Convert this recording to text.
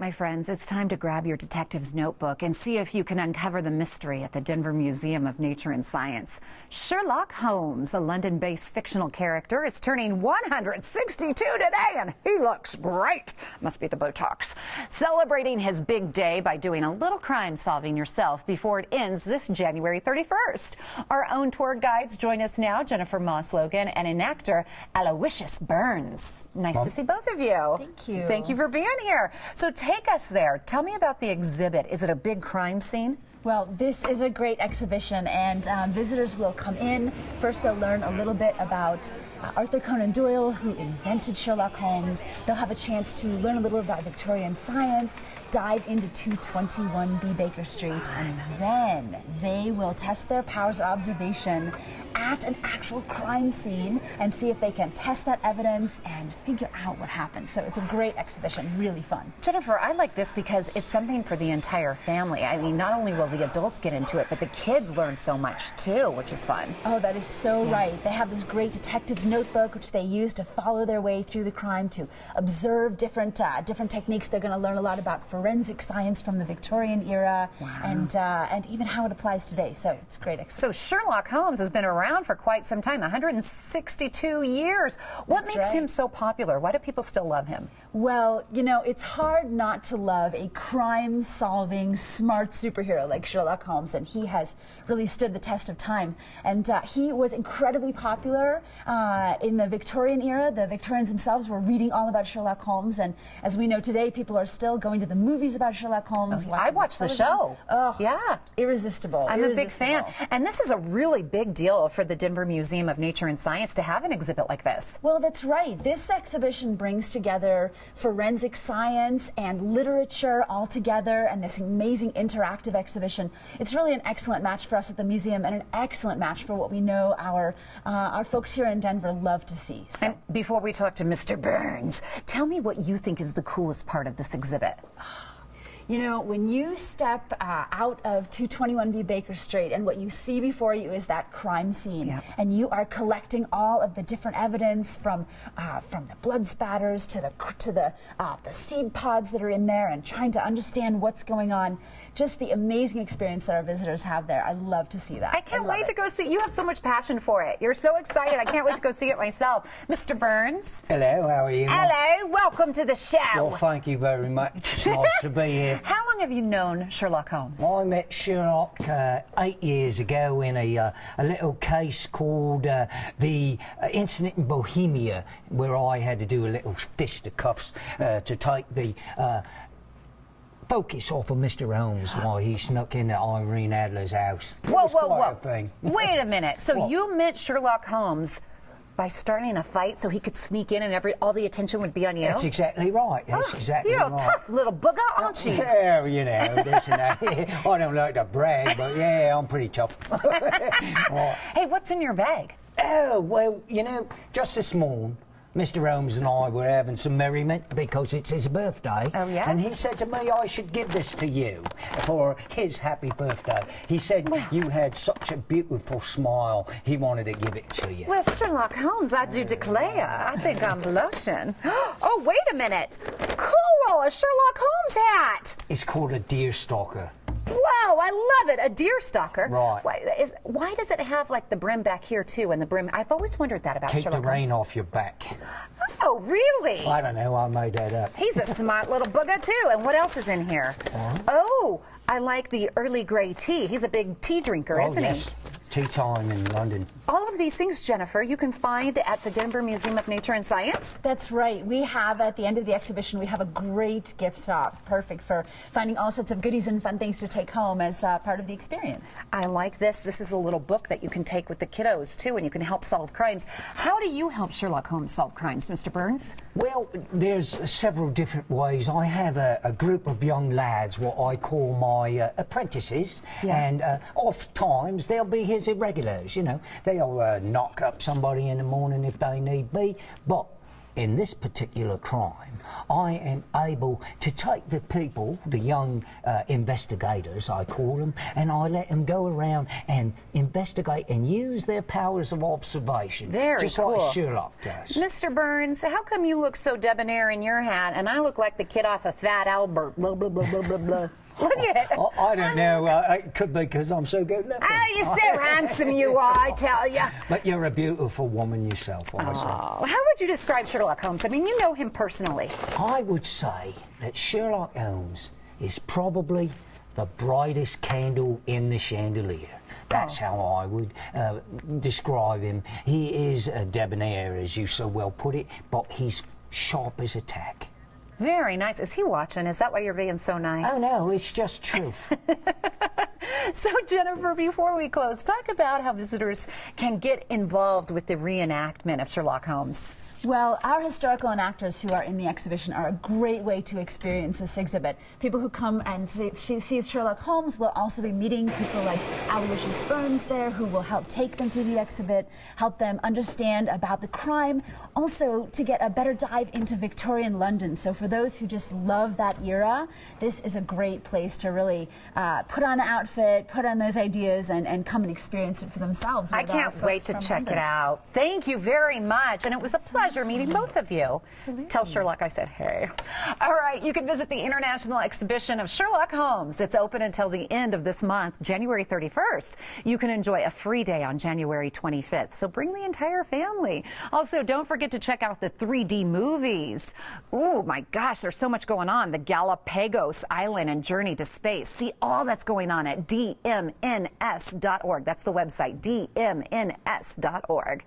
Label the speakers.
Speaker 1: my friends, it's time to grab your detective's notebook and see if you can uncover the mystery at the Denver Museum of Nature and Science. Sherlock Holmes, a London-based fictional character, is turning 162 today, and he looks great. Must be the Botox. Celebrating his big day by doing a little crime solving yourself before it ends this January 31st. Our own tour guides join us now, Jennifer Moss-Logan and ENACTOR Aloysius Burns. Nice to see both of you.
Speaker 2: Thank you.
Speaker 1: Thank you for being here. So take us there. Tell me about the exhibit. Is it a big crime scene?
Speaker 2: Well, this is a great exhibition, and visitors will come in. First, they'll learn a little bit about Arthur Conan Doyle, who invented Sherlock Holmes. They'll have a chance to learn a little about Victorian science, dive into 221B Baker Street, and then they will test their powers of observation at an actual crime scene and see if they can test that evidence and figure out what happened. So it's a great exhibition, really fun.
Speaker 1: Jennifer, I like this because it's something for the entire family. I mean, not only will the adults get into it, but the kids learn so much too, which is fun.
Speaker 2: Oh, that is so right. They have this great detective's notebook, which they use to follow their way through the crime, to observe different techniques. They're going to learn a lot about forensic science from the Victorian era, and even how it applies today. So it's great.
Speaker 1: So Sherlock Holmes has been around for quite some time, 162 years. What makes him so popular? Why do people still love him?
Speaker 2: Well, you know, it's hard not to love a crime-solving, smart superhero like Sherlock Holmes, and he has really stood the test of time. And he was incredibly popular in the Victorian era. The Victorians themselves were reading all about Sherlock Holmes, and as we know today, people are still going to the movies about Sherlock Holmes.
Speaker 1: I watched the show.
Speaker 2: Oh,
Speaker 1: yeah.
Speaker 2: Irresistible.
Speaker 1: I'm a big fan. And this is a really big deal for the Denver Museum of Nature and Science to have an exhibit like this.
Speaker 2: Well, that's right. This exhibition brings together forensic science and literature all together, and this amazing interactive exhibition. It's really an excellent match for us at the museum, and an excellent match for what we know our folks here in Denver love to see. So.
Speaker 1: And before we talk to Mr. Burns, tell me what you think is the coolest part of this exhibit.
Speaker 2: You know, when you step out of 221B Baker Street and what you see before you is that crime scene, and you are collecting all of the different evidence from the blood spatters to the seed pods that are in there, and trying to understand what's going on. Just the amazing experience that our visitors have there. I love to see that.
Speaker 1: I can't wait to go see. You have so much passion for it. You're so excited. I can't wait to go see it myself. Mr. Burns.
Speaker 3: Hello, how are you?
Speaker 1: Hello, welcome to the show.
Speaker 3: Well, thank you very much. It's nice to be here.
Speaker 1: How long have you known Sherlock Holmes?
Speaker 3: I met Sherlock 8 years ago in a little case called the Incident in Bohemia, where I had to do a little fisticuffs to take the focus off of Mr. Holmes while he snuck into Irene Adler's house.
Speaker 1: Whoa.
Speaker 3: Thing.
Speaker 1: Wait a minute. So
Speaker 3: What?
Speaker 1: you met Sherlock Holmes by starting a fight so he could sneak in and all the attention would be on you?
Speaker 3: That's exactly right. That's exactly
Speaker 1: You're
Speaker 3: right.
Speaker 1: a tough little booger, aren't you?
Speaker 3: Yeah, you know, this and that. I don't like to brag, but yeah, I'm pretty tough.
Speaker 1: Hey, what's in your bag?
Speaker 3: Oh, well, you know, just this morning, Mr. Holmes and I were having some merriment because it's his birthday.
Speaker 1: Oh, yeah?
Speaker 3: And he said to me I should give this to you for his happy birthday. He said you had such a beautiful smile, he wanted to give it to you.
Speaker 1: Well, Sherlock Holmes, I do declare. I think I'm blushing. Oh, wait a minute. Cool, a Sherlock Holmes hat.
Speaker 3: It's called a deer stalker.
Speaker 1: Wow, I love it. A deer stalker.
Speaker 3: Right.
Speaker 1: Why does it have like the brim back here too, and the brim? I've always wondered that about
Speaker 3: Keep
Speaker 1: Sherlock
Speaker 3: the rain
Speaker 1: Holmes.
Speaker 3: off your back.
Speaker 1: Oh, really?
Speaker 3: I don't know, I made that up.
Speaker 1: He's a smart little booger too. And what else is in here? Oh, I like the early grey tea. He's a big tea drinker, isn't he?
Speaker 3: Tea time in London.
Speaker 1: All of these things, Jennifer, you can find at the Denver Museum of Nature and Science.
Speaker 2: That's right. We have, at the end of the exhibition, we have a great gift shop, perfect for finding all sorts of goodies and fun things to take home as part of the experience.
Speaker 1: I like this. This is a little book that you can take with the kiddos, too, and you can help solve crimes. How do you help Sherlock Holmes solve crimes, Mr. Burns?
Speaker 3: Well, there's several different ways. I have a group of young lads, what I call my apprentices, and oft times they'll be his irregulars, you know. They'll knock up somebody in the morning if they need be, but in this particular crime, I am able to take the people, the young investigators, I call them, and I let them go around and investigate and use their powers of observation.
Speaker 1: Very
Speaker 3: just
Speaker 1: cool.
Speaker 3: like Sherlock does.
Speaker 1: Mr. Burns, how come you look so debonair in your hat and I look like the kid off of Fat Albert? Blah, blah, blah, blah, blah, blah. Look at it.
Speaker 3: I don't know. It could be because I'm so good looking.
Speaker 1: Oh, you're so handsome you are, I tell you.
Speaker 3: But you're a beautiful woman yourself, honestly.
Speaker 1: Oh, how would you describe Sherlock Holmes? I mean, you know him personally.
Speaker 3: I would say that Sherlock Holmes is probably the brightest candle in the chandelier. That's how I would describe him. He is a debonair, as you so well put it, but he's sharp as a tack.
Speaker 1: Very nice. Is he watching? Is that why you're being so nice?
Speaker 3: Oh, no, it's just truth.
Speaker 1: So, Jennifer, before we close, talk about how visitors can get involved with the reenactment of Sherlock Holmes.
Speaker 2: Well, our historical enactors who are in the exhibition are a great way to experience this exhibit. People who come and see Sherlock Holmes will also be meeting people like Aloysius Burns there, who will help take them through the exhibit, help them understand about the crime, also to get a better dive into Victorian London. So for those who just love that era, this is a great place to really put on the outfit, put on those ideas, and come and experience it for themselves.
Speaker 1: I can't wait to check it out. Thank you very much, and it was a pleasure meeting both of you.
Speaker 2: Absolutely.
Speaker 1: Tell Sherlock I said hey. All right, you can visit the International Exhibition of Sherlock Holmes. It's open until the end of this month, January 31st. You can enjoy a free day on January 25th, so bring the entire family. Also, don't forget to check out the 3D movies. Oh my gosh, there's so much going on. The Galapagos Island and Journey to Space. See all that's going on at DMNS.org. That's the website, DMNS.org.